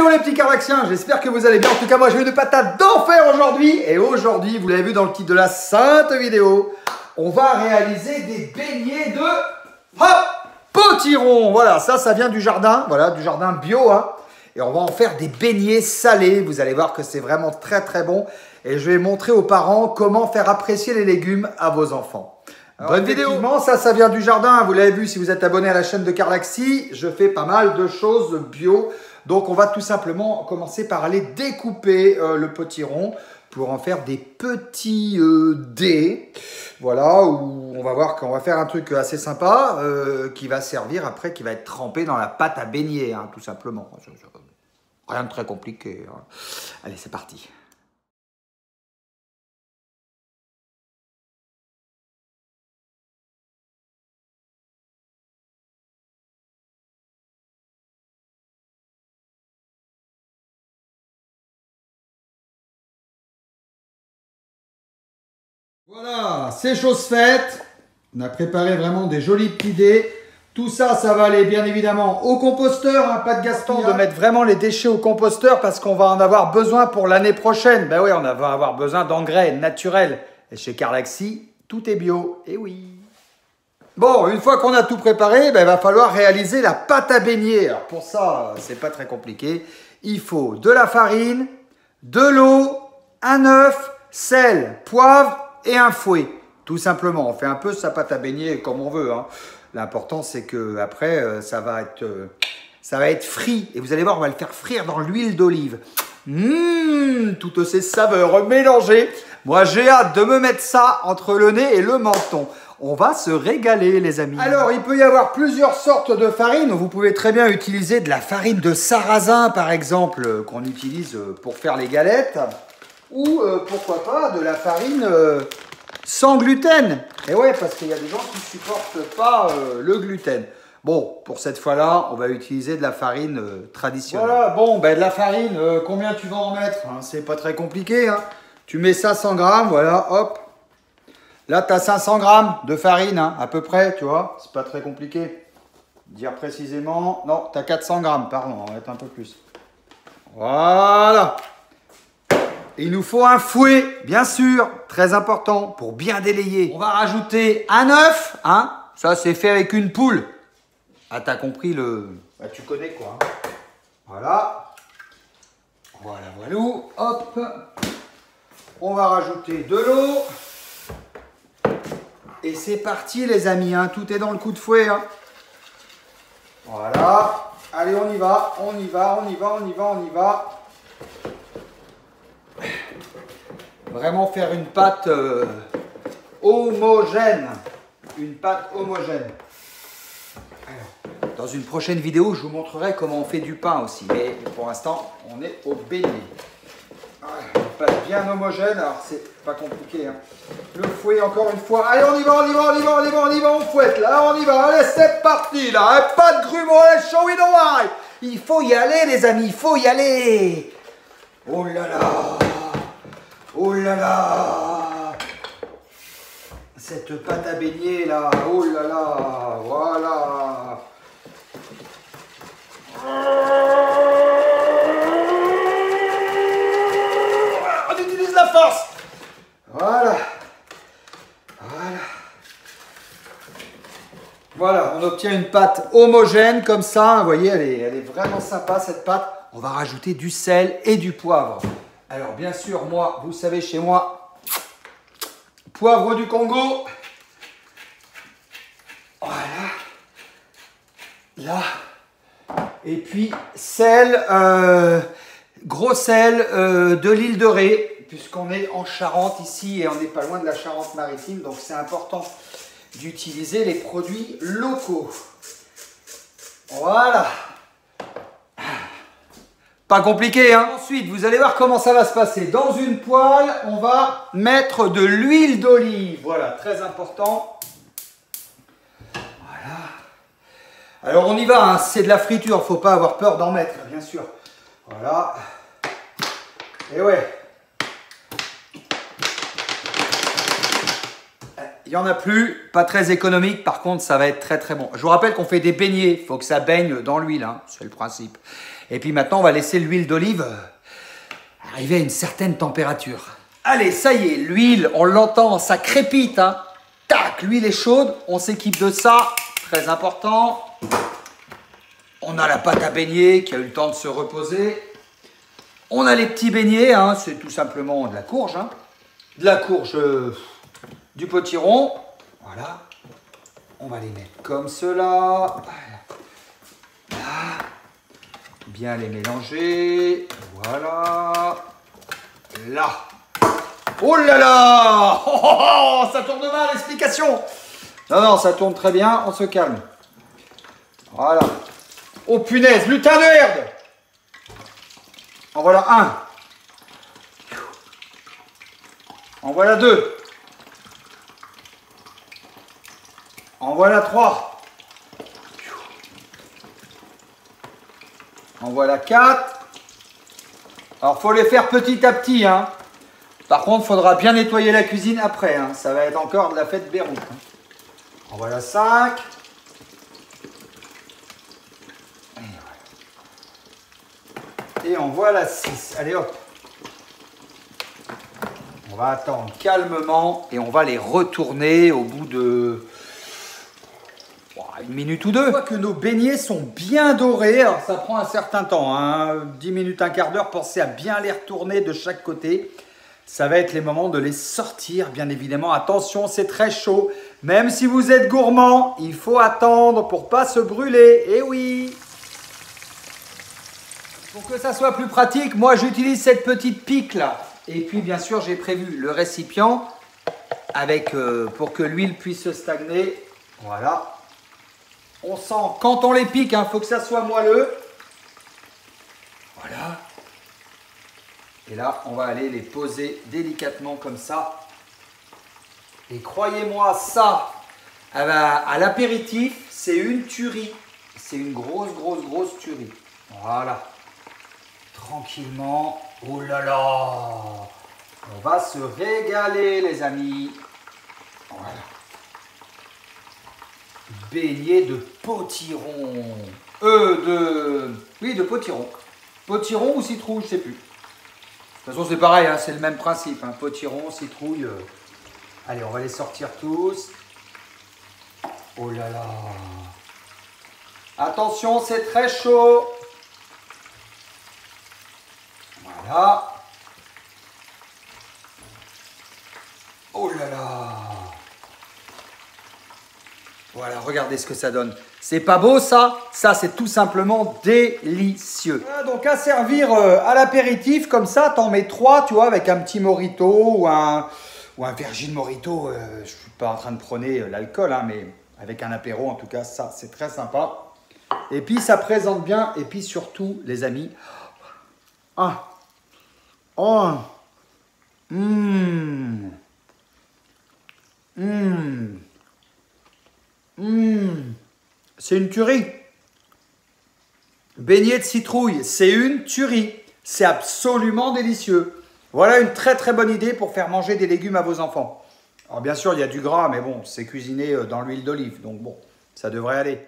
Hello les petits Cardaxiens, j'espère que vous allez bien. En tout cas, moi, j'ai une patate d'enfer aujourd'hui. Et aujourd'hui, vous l'avez vu dans le titre de la sainte vidéo, on va réaliser des beignets de potiron. Voilà, ça vient du jardin. Voilà, du jardin bio. Hein. Et on va en faire des beignets salés. Vous allez voir que c'est vraiment très très bon. Et je vais montrer aux parents comment faire apprécier les légumes à vos enfants. Alors, bonne vidéo. Ça vient du jardin. Vous l'avez vu si vous êtes abonné à la chaîne de Cardaxi. Je fais pas mal de choses bio. Donc, on va tout simplement commencer par aller découper le potiron pour en faire des petits dés. Voilà, où on va voir qu'on va faire un truc assez sympa qui va servir après, qui va être trempé dans la pâte à beignet, hein, tout simplement. Rien de très compliqué. Hein. Allez, c'est parti. Voilà, c'est chose faite. On a préparé vraiment des jolis petits dés. Tout ça, ça va aller bien évidemment au composteur. Hein, pas de gaspillage. De mettre vraiment les déchets au composteur parce qu'on va en avoir besoin pour l'année prochaine. Ben oui, on va avoir besoin d'engrais naturels. Et chez Cardaxi, tout est bio. Et oui. Bon, une fois qu'on a tout préparé, ben, il va falloir réaliser la pâte à beignet. Alors pour ça, c'est pas très compliqué. Il faut de la farine, de l'eau, un œuf, sel, poivre et un fouet. Tout simplement, on fait un peu sa pâte à beignet comme on veut. Hein. L'important, c'est que après, ça va être frit. Et vous allez voir, on va le faire frire dans l'huile d'olive. Toutes ces saveurs mélangées. Moi, j'ai hâte de me mettre ça entre le nez et le menton. On va se régaler, les amis. Alors, il peut y avoir plusieurs sortes de farine. Vous pouvez très bien utiliser de la farine de sarrasin, par exemple, qu'on utilise pour faire les galettes. Ou, pourquoi pas, de la farine sans gluten. Et ouais, parce qu'il y a des gens qui ne supportent pas le gluten. Bon, pour cette fois-là, on va utiliser de la farine traditionnelle. Voilà, bon, ben de la farine, combien tu vas en mettre hein? C'est pas très compliqué. Hein. Tu mets ça 100 grammes, voilà, hop. Là, tu as 500 grammes de farine, hein, à peu près, tu vois. C'est pas très compliqué. Dire précisément, non, tu as 400 grammes, pardon, on va mettre un peu plus. Voilà. Il nous faut un fouet, bien sûr, très important, pour bien délayer. On va rajouter un œuf, hein. Ça, c'est fait avec une poule. Ah, t'as compris le... Bah, tu connais quoi. Hein. Voilà. Voilà. Hop. On va rajouter de l'eau. Et c'est parti, les amis. Hein. Tout est dans le coup de fouet. Hein. Voilà. Allez, on y va. Vraiment faire une pâte homogène. Une pâte homogène. Alors, dans une prochaine vidéo, je vous montrerai comment on fait du pain aussi. Mais pour l'instant, on est au beignet. Une pâte bien homogène. Alors, c'est pas compliqué. Hein. Le fouet, encore une fois. Allez, on y va. On fouette. Là, on y va. Allez, c'est parti. Là. Pas de grumeaux. Allez, show it away. Il faut y aller, les amis. Il faut y aller. Oh là là. Oh là là! Cette pâte à beignet là, oh là là, voilà! On utilise la force! Voilà! Voilà, on obtient une pâte homogène comme ça, vous voyez, elle est vraiment sympa cette pâte. On va rajouter du sel et du poivre. Alors bien sûr, moi, vous savez chez moi, poivre du Congo. Voilà. Là. Et puis sel, gros sel de l'île de Ré, puisqu'on est en Charente ici et on n'est pas loin de la Charente-Maritime, donc c'est important d'utiliser les produits locaux. Voilà. Pas compliqué, hein. Ensuite, vous allez voir comment ça va se passer. Dans une poêle, on va mettre de l'huile d'olive. Voilà, très important. Voilà. Alors, on y va, hein. C'est de la friture. Faut pas avoir peur d'en mettre, bien sûr. Voilà. Et ouais. Il n'y en a plus, pas très économique, par contre ça va être très très bon. Je vous rappelle qu'on fait des beignets, il faut que ça baigne dans l'huile, hein. C'est le principe. Et puis maintenant, on va laisser l'huile d'olive arriver à une certaine température. Allez, ça y est, l'huile, on l'entend, ça crépite. Hein. Tac, l'huile est chaude, on s'équipe de ça, très important. On a la pâte à beignets qui a eu le temps de se reposer. On a les petits beignets, hein, c'est tout simplement de la courge. Hein. De la courge, du potiron. Voilà. On va les mettre comme cela. Là. Bien les mélanger. Voilà. Là. Oh là là, ça tourne mal l'explication. Non, non, ça tourne très bien, on se calme. Voilà. Oh punaise, lutin de herbe. En voilà un. En voilà deux. En voilà trois. En voilà quatre. Alors, faut les faire petit à petit, hein. Par contre, il faudra bien nettoyer la cuisine après. Hein. Ça va être encore de la fête Beyrouth. Hein. En voilà 5. Et en voilà 6. Allez hop. On va attendre calmement et on va les retourner au bout de une minute ou deux. On voit que nos beignets sont bien dorés. Alors ça prend un certain temps. Hein. 10 minutes, un quart d'heure. Pensez à bien les retourner de chaque côté. Ça va être les moments de les sortir, bien évidemment. Attention, c'est très chaud. Même si vous êtes gourmand, il faut attendre pour ne pas se brûler. Eh oui! Pour que ça soit plus pratique, moi j'utilise cette petite pique là. Et puis bien sûr, j'ai prévu le récipient avec, pour que l'huile puisse se stagner. Voilà. On sent, quand on les pique, il faut que ça soit moelleux. Voilà. Et là, on va aller les poser délicatement comme ça. Et croyez-moi, ça, à l'apéritif, c'est une tuerie. C'est une grosse tuerie. Voilà. Tranquillement. Oh là là. On va se régaler, les amis. Voilà. Beignets de potiron. Oui, de potiron. Potiron ou citrouille, je ne sais plus. De toute façon, c'est pareil, hein, c'est le même principe. Hein, potiron, citrouille. Allez, on va les sortir tous. Oh là là. Attention, c'est très chaud. Voilà. Oh là là. Voilà, regardez ce que ça donne. C'est pas beau ça? Ça, c'est tout simplement délicieux. Voilà, donc à servir à l'apéritif, comme ça, t'en mets 3, tu vois, avec un petit mojito ou un Virgin Mojito. Je suis pas en train de prôner l'alcool, hein, mais avec un apéro, en tout cas, ça, c'est très sympa. Et puis, ça présente bien. Et puis, surtout, les amis, c'est une tuerie. Beignet de citrouille, c'est une tuerie. C'est absolument délicieux. Voilà une très bonne idée pour faire manger des légumes à vos enfants. Alors bien sûr, il y a du gras, mais bon, c'est cuisiné dans l'huile d'olive. Donc bon, ça devrait aller.